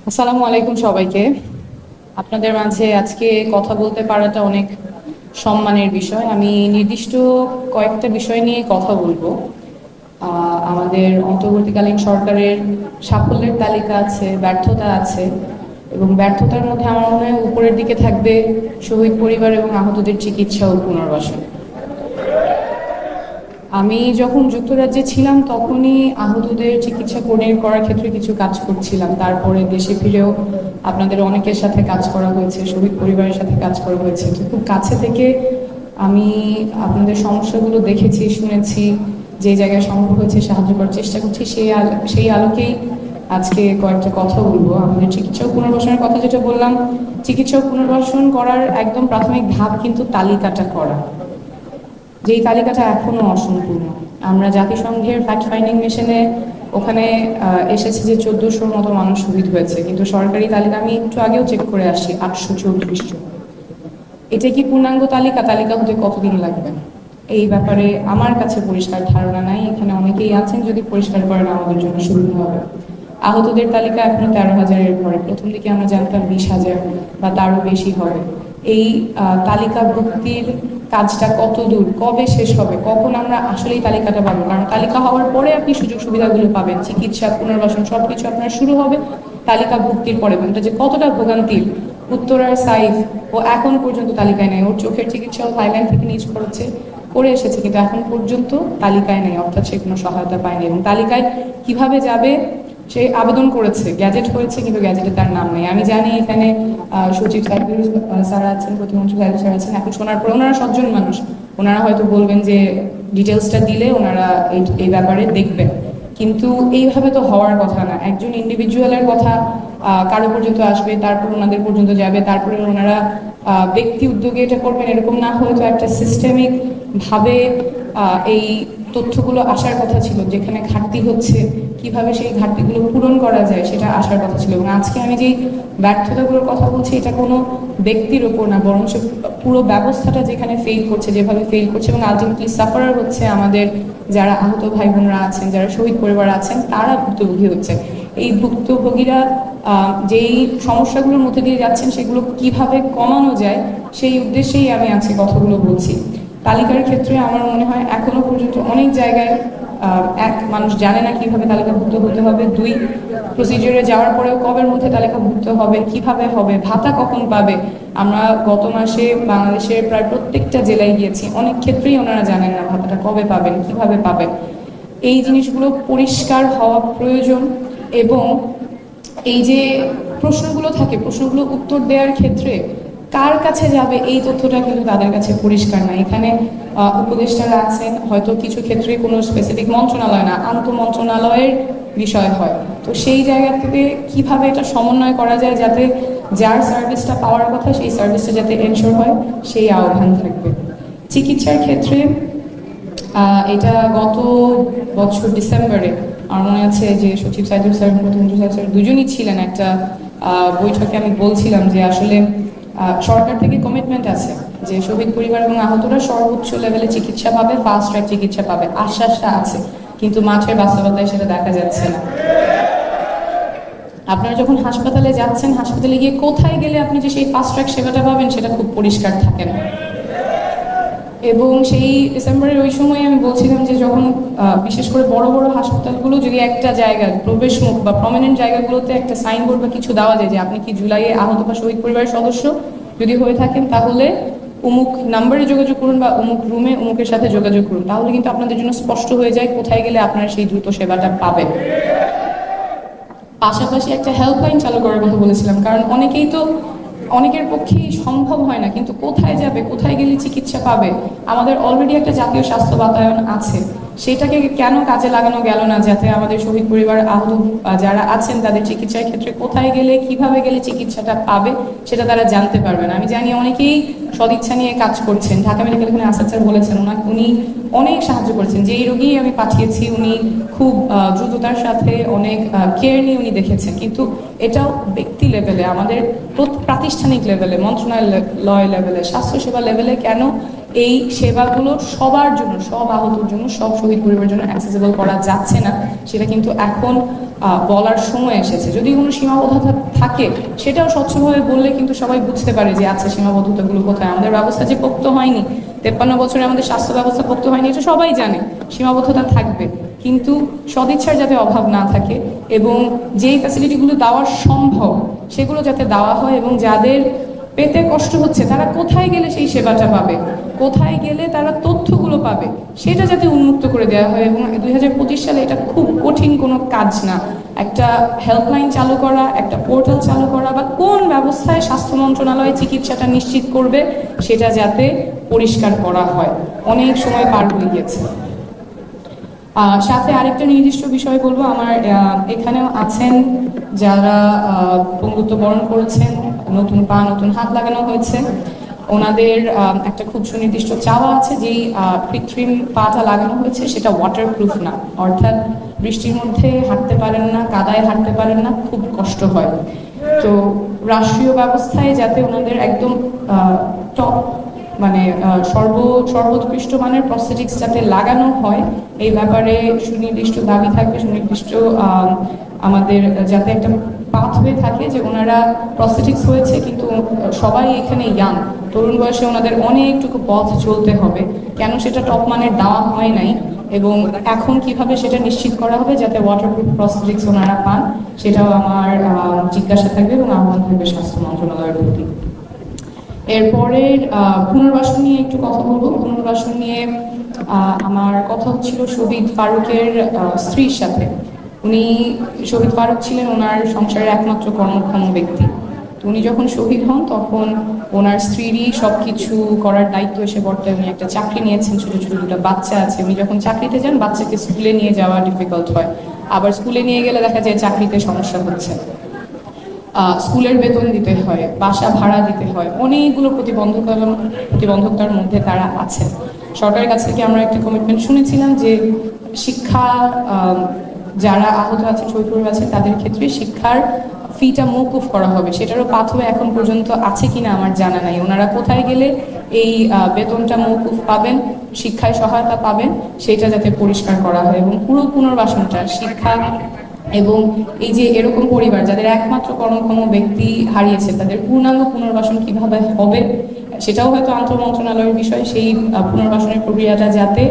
আসসালামু আলাইকুম সবাইকে। আপনাদের মাঝে আজকে কথা বলতে পারাটা অনেক সম্মানের বিষয়। আমি নির্দিষ্ট কয়েকটা বিষয় নিয়ে কথা বলবো। আমাদের অন্তর্বর্তীকালীন সরকারের সাফল্যের তালিকা আছে, ব্যর্থতা আছে, এবং ব্যর্থতার মধ্যে আমার মনে হয় উপরের দিকে থাকবে শহীদ পরিবার এবং আহতদের চিকিৎসা ও পুনর্বাসন। আমি যখন যুক্তরাজ্যে ছিলাম তখনই আহতদের চিকিৎসা করার ক্ষেত্রে কিছু কাজ করছিলাম। তারপরে দেশে ফিরেও আপনাদের অনেকের সাথে কাজ করা হয়েছে, শহীদ পরিবারের সাথে কাজ করা হয়েছে। তো খুব কাছে থেকে আমি আপনাদের সমস্যাগুলো দেখেছি, শুনেছি, যে জায়গায় সম্ভব হয়েছে সাহায্য করার চেষ্টা করছি। সেই আলোকেই আজকে কয়েকটা কথা বলবো। আমাদের চিকিৎসা ও পুনর্বাসনের কথা যেটা বললাম, চিকিৎসা ও পুনর্বাসন করার একদম প্রাথমিক ধাপ কিন্তু তালিকাটা করা, যেই তালিকাটা এখনো অসম্পূর্ণ। আমরা জাতিসংঘের ফ্যাক্ট ফাইন্ডিং মিশনে ওখানে এসেছে যে 1400-র মতো মানুষ শহীদ হয়েছে, কিন্তু সরকারি তালিকা আমি একটু আগেও চেক করে আসি 834 জন। এটা কি পূর্ণাঙ্গ তালিকা? তালিকা হতে কতদিন লাগবে এই ব্যাপারে আমার কাছে পরিষ্কার ধারণা নাই। এখানে অনেকেই আছেন, যদি পরিষ্কার করেন আমাদের জন্য সুবিধা হবে। আহতদের তালিকা এখনো 13,000-এর ঘরে। প্রথম দিকে আমরা জানতাম 20,000 বা তারও বেশি হবে। এই তালিকাভুক্তির কাজটা কত দূর, কবে শেষ হবে, কখন আমরা আসলে এই তালিকাটা পাবো? কারণ তালিকা হওয়ার পরে আপনি সুযোগ সুবিধাগুলো পাবেন, চিকিৎসা, পুনর্বাসন সবকিছু আপনার শুরু হবে তালিকাভুক্তির পরে। এটা যে কতটা ভোগান্তির, উত্তরার সাইফ ও এখন পর্যন্ত তালিকায় নেই। ওর চোখের চিকিৎসা থাইল্যান্ড থেকে নিজ খরচে করে এসেছে, কিন্তু এখন পর্যন্ত তালিকায় নেই, অর্থাৎ সে কোনো সহায়তা পায়নি। এবং তালিকায় কিভাবে যাবে, সে আবেদন করেছে, গ্যাজেট হয়েছে, কিন্তু গ্যাজেটে তার নাম নেই। আমি জানি এখানে সচিব সাইদুল স্যার আছেন, প্রতিমন্ত্রী সাইদুল স্যার আছেন। এখন শোনার পর ওনারা সজ্জন মানুষ, ওনারা হয়তো বলবেন যে ডিটেলসটা দিলে ওনারা এই ব্যাপারে দেখবেন, কিন্তু এইভাবে তো হওয়ার কথা না। একজন ইন্ডিভিজুয়ালের কথা কারো পর্যন্ত আসবে, তারপর ওনাদের পর্যন্ত যাবে, তারপরে ওনারা ব্যক্তি উদ্যোগে এটা করবেন, এরকম না হলে তো একটা সিস্টেমিক ভাবে এই তথ্যগুলো আসার কথা ছিল। যেখানে ঘাটতি হচ্ছে, কিভাবে সেই ঘাটতিগুলো পূরণ করা যায় সেটা আসার কথা ছিল। এবং আজকে আমি যেই ব্যর্থতাগুলোর কথা বলছি, এটা কোনো ব্যক্তির ওপর না, বরং পুরো ব্যবস্থাটা যেখানে ফেল করছে, যেভাবে ফেল করছে, এবং আলটিমেটলি সাফারার হচ্ছে আমাদের যারা আহত ভাই বোনরা আছেন, যারা শহীদ পরিবার আছেন, তারা ভুক্তভোগী হচ্ছে। এই ভুক্তভোগীরা যেই সমস্যাগুলোর মধ্যে দিয়ে যাচ্ছেন সেগুলো কিভাবে কমানো যায় সেই উদ্দেশ্যেই আমি আজকে কথাগুলো বলছি। তালিকার ক্ষেত্রে আমার মনে হয় এখনো পর্যন্ত অনেক জায়গায় এক, মানুষ জানে না কিভাবে তালিকাভুক্ত হতে হবে। দুই, প্রসিডিওরে যাওয়ার পরেও কবের মধ্যে তালিকাভুক্ত হবে, কিভাবে হবে, ভাতা কখন পাবে। আমরা গত মাসে বাংলাদেশের প্রায় প্রত্যেকটা জেলায় গিয়েছি, অনেক ক্ষেত্রেই ওনারা জানেন না ভাতাটা কবে পাবেন, কিভাবে পাবেন। এই জিনিসগুলো পরিষ্কার হওয়া প্রয়োজন। এবং এই যে প্রশ্নগুলো থাকে, প্রশ্নগুলো উত্তর দেওয়ার ক্ষেত্রে কার কাছে যাবে এই তথ্যটা কিন্তু তাদের কাছে পরিষ্কার না। এখানে উপদেষ্টারা আছেন, হয়তো কিছু ক্ষেত্রে কোনো স্পেসিফিক মন্ত্রণালয় না, আন্তঃ মন্ত্রণালয়ের বিষয় হয়। তো সেই জায়গা থেকে কিভাবে এটা সমন্বয় করা যায় যাতে যার সার্ভিসটা পাওয়ার কথা সেই সার্ভিসটা যাতে এনশোর হয়, সেই আহ্বান থাকবে। চিকিৎসার ক্ষেত্রে এটা গত বছর ডিসেম্বরে আমার মনে আছে যে সচিব সাইদুল স্যার, প্রতিমন্ত্রী সাইদুল স্যার দুজনই ছিলেন একটা বৈঠকে। আমি বলছিলাম যে আসলে সরকার থেকে কমিটমেন্ট আছে যে শহীদ পরিবার এবং আহতরা সর্বোচ্চ লেভেলে চিকিৎসা পাবে, ফাস্ট ট্র্যাক চিকিৎসা পাবে, আশ্বাসটা আছে, কিন্তু মাঠের বাস্তবতায় সেটা দেখা যাচ্ছে না। আপনারা যখন হাসপাতালে যাচ্ছেন, হাসপাতালে গিয়ে কোথায় গেলে আপনি যে সেই ফাস্ট ট্র্যাক সেবাটা পাবেন সেটা খুব পরিষ্কার থাকে না। এবং সেই ডিসেম্বরের ওই সময় আমি বলছিলাম যে যখন বিশেষ করে বড় বড় হাসপাতালগুলো যদি একটা জায়গায় প্রবেশ মুখ বা প্রমিনেন্ট জায়গাগুলোতে একটা সাইনবোর্ড বা কিছু দেওয়া যায় যে আপনি কি জুলাইয়ে আহত বা শহীদ পরিবারের সদস্য যদি হয়ে থাকেন, তাহলে অমুক নাম্বারে যোগাযোগ করুন বা অমুক রুমে অমুকের সাথে যোগাযোগ করুন, তাহলে কিন্তু আপনাদের জন্য স্পষ্ট হয়ে যায় কোথায় গেলে আপনারা সেই দ্রুত সেবাটা পাবেন। পাশাপাশি একটা হেল্পলাইন চালু করার কথা বলেছিলাম, কারণ অনেকের পক্ষেই সম্ভব হয় না, কিন্তু কোথায় যাবে, কোথায় গেলে চিকিৎসা পাবে। আমাদের অলরেডি একটা জাতীয় স্বাস্থ্য বাতায়ন আছে, সেটাকে কেন কাজে লাগানো গেল না যাতে আমাদের শহীদ পরিবার আহত যারা আছেন তাদের চিকিৎসার ক্ষেত্রে কোথায় গেলে, কিভাবে গেলে চিকিৎসাটা পাবে সেটা তারা জানতে পারবেন। আমি জানি অনেকেই সদিচ্ছা নিয়ে কাজ করছেন। ঢাকা মেডিকেল এখানে আসাদ স্যার বলেছেন, উনি অনেক সাহায্য করেছেন। যেই রোগী আমি পাঠিয়েছি উনি খুব দ্রুততার সাথে অনেক কেয়ার নিয়ে উনি দেখেছেন। কিন্তু এটাও ব্যক্তি লেভেলে, আমাদের প্রাতিষ্ঠানিক লেভেলে, মন্ত্রণালয় লেভেলে, স্বাস্থ্যসেবা লেভেলে কেন এই সেবাগুলো সবার জন্য, সব আহতর জন্য, সব শহীদ পরিবারের জন্য অ্যাক্সেসিবল করা যাচ্ছে না, সেটা কিন্তু এখন বলার সময় এসেছে। যদি কোনো সীমাবদ্ধতা থাকে সেটাও স্বচ্ছভাবে বললে কিন্তু সবাই বুঝতে পারে যে আচ্ছা সীমাবদ্ধতাগুলো কোথায়। আমাদের ব্যবস্থা যে পোক্ত হয়নি, 53 বছরে আমাদের স্বাস্থ্য ব্যবস্থা পোক্ত হয়নি, এটা সবাই জানে। সীমাবদ্ধতা থাকবে, কিন্তু সদিচ্ছার যাতে অভাব না থাকে এবং যেই ফ্যাসিলিটিগুলো দেওয়া সম্ভব সেগুলো যাতে দেওয়া হয়, এবং যাদের পেতে কষ্ট হচ্ছে তারা কোথায় গেলে সেই সেবাটা পাবে, কোথায় গেলে তারা তথ্যগুলো পাবে, সেটা যাতে উন্মুক্ত করে দেওয়া হয়। এবং 2025 সালে এটা খুব কঠিন কোনো কাজ না, একটা হেল্পলাইন চালু করা, একটা পোর্টাল চালু করা, বা কোন ব্যবস্থায় স্বাস্থ্য মন্ত্রণালয় চিকিৎসাটা নিশ্চিত করবে সেটা যাতে পরিষ্কার করা হয়। অনেক সময় পার হয়ে গেছে। সাথে আরেকটা নির্দিষ্ট বিষয় বলবো, আমার এখানেও আছেন যারা বন্ধুত্ব বরণ করেছেন, নতুন পা নতুন হাত লাগানো হয়েছে, ওনাদের একটা খুব সুনির্দিষ্ট চাওয়া আছে, যেই কৃত্রিম পাটা লাগানো হয়েছে সেটা ওয়াটারপ্রুফ না, অর্থাৎ বৃষ্টির মধ্যে হাঁটতে পারেন না, কাদায় হাঁটতে পারেন না, খুব কষ্ট হয়। তো রাষ্ট্রীয় ব্যবস্থায় যাতে ওনাদের একদম টপ মানে সর্বোৎকৃষ্ট মানের প্রস্থেটিক্স যাতে লাগানো হয়, এই ব্যাপারে সুনির্দিষ্ট দাবি থাকবে, সুনির্দিষ্ট আমাদের যাতে একটা পাথওয়ে থাকে যে ওনারা প্রস্থেটিক্স হয়েছে কিন্তু সবাই এখানে ইয়াং, তরুণ বয়সে ওনাদের অনেকটুকু পথ চলতে হবে, কেন সেটা টপ মানের দেওয়া হয় নাই, এবং এখন কিভাবে সেটা নিশ্চিত করা হবে যাতে ওয়াটারপ্রুফ প্রস্থেটিক্স ওনারা পান, সেটাও আমার জিজ্ঞাসা থাকবে এবং আহ্বান থাকবে স্বাস্থ্য মন্ত্রণালয়ের প্রতি। এরপরে পুনর্বাসন নিয়ে একটু কথা বলবো। পুনর্বাসন নিয়ে আমার কথা হচ্ছিল শহীদ ফারুকের স্ত্রীর সাথে। শহীদ ফারুক ছিলেন ওনার সংসারের একমাত্র কর্মক্ষম ব্যক্তি। তো উনি যখন শহীদ হন তখন ওনার স্ত্রীরই সবকিছু করার দায়িত্ব এসে বর্তায়। উনি একটা চাকরি নিয়েছেন, ছোট ছোট দুটো বাচ্চা আছে। উনি যখন চাকরিতে যান বাচ্চাকে স্কুলে নিয়ে যাওয়া ডিফিকাল্ট হয়, আবার স্কুলে নিয়ে গেলে দেখা যায় চাকরিতে সমস্যা হচ্ছে, স্কুলের বেতন দিতে হয়, বাসা ভাড়া দিতে হয়, অনেকগুলো প্রতিবন্ধকতার মধ্যে তারা আছে। সরকারের কাছ থেকে আমরা একটা কমিটমেন্ট শুনেছিলাম যে শিক্ষা, যারা আহত আছে, শহীদ পরিবার আছে, তাদের ক্ষেত্রে শিক্ষার ফিটা মওকুফ করা হবে। সেটারও পাথওয়ে এখন পর্যন্ত আছে কিনা আমার জানা নাই। ওনারা কোথায় গেলে এই বেতনটা মওকুফ পাবেন, শিক্ষায় সহায়তা পাবেন, সেটা যাতে পরিষ্কার করা হয়, এবং পুরো পুনর্বাসনটা শিক্ষা এবং এই যে এরকম পরিবার যাদের একমাত্র কর্মক্ষম ব্যক্তি হারিয়েছে তাদের পূর্ণাঙ্গ পুনর্বাসন কিভাবে হবে সেটাও হয়তো আন্তঃ মন্ত্রণালয়ের বিষয়। সেই পুনর্বাসনের প্রক্রিয়াটা যাতে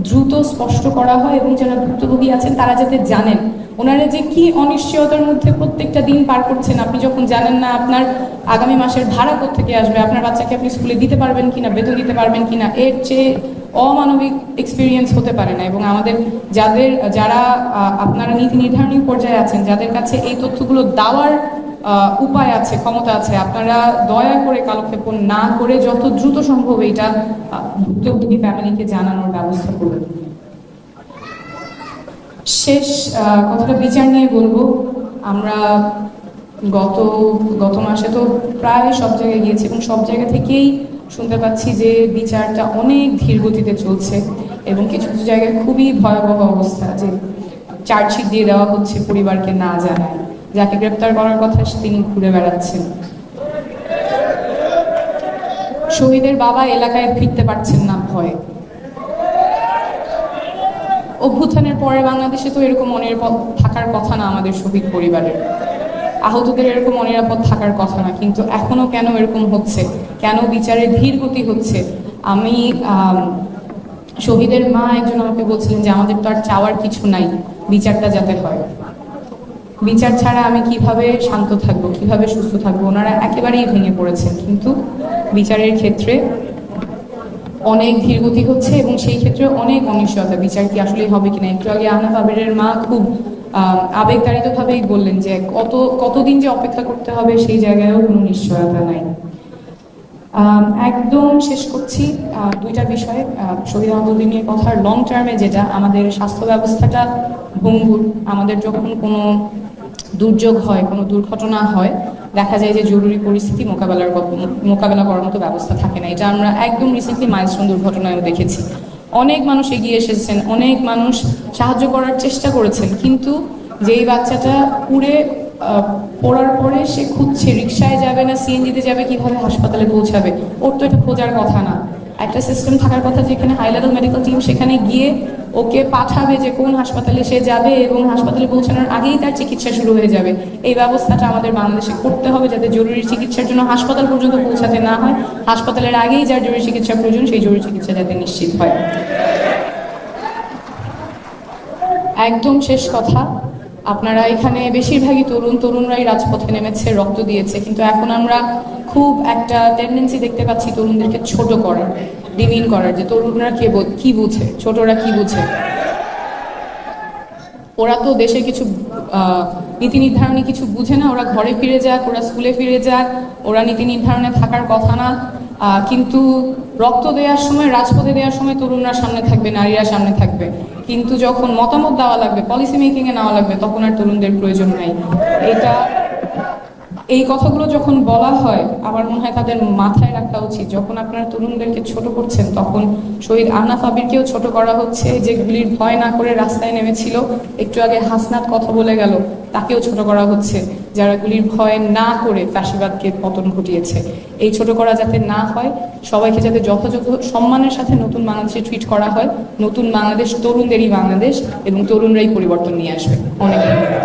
দ্রুত স্পষ্ট করা হয় এবং যারা ভুক্তভোগী আছেন তারা যাতে জানেন ওনারা যে কি অনিশ্চয়তার মধ্যে প্রত্যেকটা দিন পার করছেন। আপনি যখন জানেন না আপনার আগামী মাসের ভাড়া কোত্থেকে আসবে, আপনার বাচ্চাকে আপনি স্কুলে দিতে পারবেন কিনা, বেতন দিতে পারবেন কিনা, এর চেয়ে অমানবিক এক্সপিরিয়েন্স হতে পারে না। এবং আমাদের যারা আপনারা নীতি নির্ধারণী পর্যায়ে আছেন, যাদের কাছে এই তথ্যগুলো দেওয়ার উপায় আছে, ক্ষমতা আছে, আপনারা দয়া করে কালক্ষেপণ না করে যত দ্রুত সম্ভব এটা ভুক্তভোগী ফ্যামিলিকে জানানোর ব্যবস্থা করবেন। শেষ কথাটা বিচার নিয়ে বলবো। আমরা গত মাসে তো প্রায় সব জায়গায় গিয়েছি এবং সব জায়গা থেকেই শুনতে পাচ্ছি যে বিচারটা অনেক ধীর গতিতে চলছে এবং কিছু কিছু জায়গায় খুবই ভয়াবহ অবস্থা, যে চার্জশিট দিয়ে দেওয়া হচ্ছে পরিবারকে না জানায়, যাকে গ্রেপ্তার করার কথা তিনি ঘুরে বেড়াচ্ছেন, শহীদের বাবা এলাকায় ফিরতে পারছেন না ভয়ে। অভ্যুত্থানের পরে বাংলাদেশে তো এরকম অনিরাপদ থাকার কথা না, আমাদের শহীদ পরিবারের আহতদের এরকম অনিরাপদ থাকার কথা না, কিন্তু এখনো কেন এরকম হচ্ছে, কেন বিচারে ধীর গতি হচ্ছে? আমি শহীদের মা একজন আমাকে বলছিলেন যে আমাদের তো আর চাওয়ার কিছু নাই, বিচারটা যাতে হয়। বিচার ছাড়া আমি কিভাবে শান্ত থাকবো, কিভাবে সুস্থ থাকবো? ওনারা একেবারেই ভেঙে পড়েছেন, কিন্তু বিচারের ক্ষেত্রে অনেক ধীরগতি হচ্ছে এবং সেই ক্ষেত্রে অনেক অনিশ্চয়তা, বিচার কি আসলে হবে কিনা। একটু আগে আহনাফ আবেরের মা খুব আবেগতাড়িত ভাবেই বললেন যে কতদিন যে অপেক্ষা করতে হবে সেই জায়গায়ও কোনো নিশ্চয়তা নাই। একদম শেষ করছি দুইটা বিষয় শহীদ আহতদের নিয়ে কথার। লং টার্মে যেটা আমাদের স্বাস্থ্য ব্যবস্থাটা ভঙ্গুর, আমাদের যখন কোনো দুর্যোগ হয়, কোনো দুর্ঘটনা হয়, দেখা যায় যে জরুরি পরিস্থিতি মোকাবেলা করার মতো ব্যবস্থা থাকে না। এটা আমরা একদম রিসেন্টলি মাইলস্টোন দুর্ঘটনায়ও দেখেছি। অনেক মানুষ এগিয়ে এসেছেন, অনেক মানুষ সাহায্য করার চেষ্টা করেছেন, কিন্তু যেই বাচ্চাটা পড়ার পরে সে খুঁজছে রিক্সায় যাবে না সিএনজিতে যাবে, কিভাবে হাসপাতালে পৌঁছাবে, ওর তো এটা খোঁজার কথা না। একটা সিস্টেম থাকার কথা যেখানে হাই লেভেল মেডিকেল টিম সেখানে গিয়ে ওকে পাঠাবে যে কোন হাসপাতালে সে যাবে এবং হাসপাতালে পৌঁছানোর আগেই তার চিকিৎসা শুরু হয়ে যাবে। এই ব্যবস্থাটা আমাদের বাংলাদেশে করতে হবে, যাতে জরুরি চিকিৎসার জন্য হাসপাতাল পর্যন্ত পৌঁছাতে না হয়, হাসপাতালের আগেই যার জরুরি চিকিৎসা প্রয়োজন সেই জরুরি চিকিৎসা যাতে নিশ্চিত হয়। একদম শেষ কথা, আপনারা এখানে বেশিরভাগই তরুণরাই রাজপথে নেমেছে, রক্ত দিয়েছে, কিন্তু এখন আমরা খুব একটা টেন্ডেন্সি দেখতে পাচ্ছি তরুণদেরকে ছোট করার, ডিমিন করার, যে তরুণরা কি বুঝে, ছোটরা কি বুঝে, ওরা তো দেশের কিছু নীতি নির্ধারণী কিছু বুঝে না, ওরা ঘরে ফিরে যাক, ওরা স্কুলে ফিরে যাক, ওরা নীতি নির্ধারণে থাকার কথা না। কিন্তু রক্ত দেওয়ার সময়, রাজপথে দেওয়ার সময় তরুণরা সামনে থাকবে, নারীরা সামনে থাকবে, কিন্তু যখন মতামত দেওয়া লাগবে, পলিসি মেকিং এ নেওয়া লাগবে, তখন আর তরুণদের প্রয়োজন নাই। এই কথাগুলো যখন বলা হয় আমার মনে হয় তাদের মাথায় রাখা উচিত, যখন আপনারা তরুণদেরকে ছোট করছেন তখন শহীদ আহনাফ আবিরকেও ছোট করা হচ্ছে, যে গুলির ভয় না করে রাস্তায় নেমেছিল। একটু আগে হাসনাত কথা বলে গেল, তাকেও ছোট করা হচ্ছে, যারা গুলির ভয় না করে ফ্যাসিবাদকে পতন ঘটিয়েছে। এই ছোট করা যাতে না হয়, সবাইকে যাতে যথাযথ সম্মানের সাথে নতুন বাংলাদেশে ট্রিট করা হয়। নতুন বাংলাদেশ তরুণদেরই বাংলাদেশ, এবং তরুণরাই পরিবর্তন নিয়ে আসবে। অনেক ধন্যবাদ।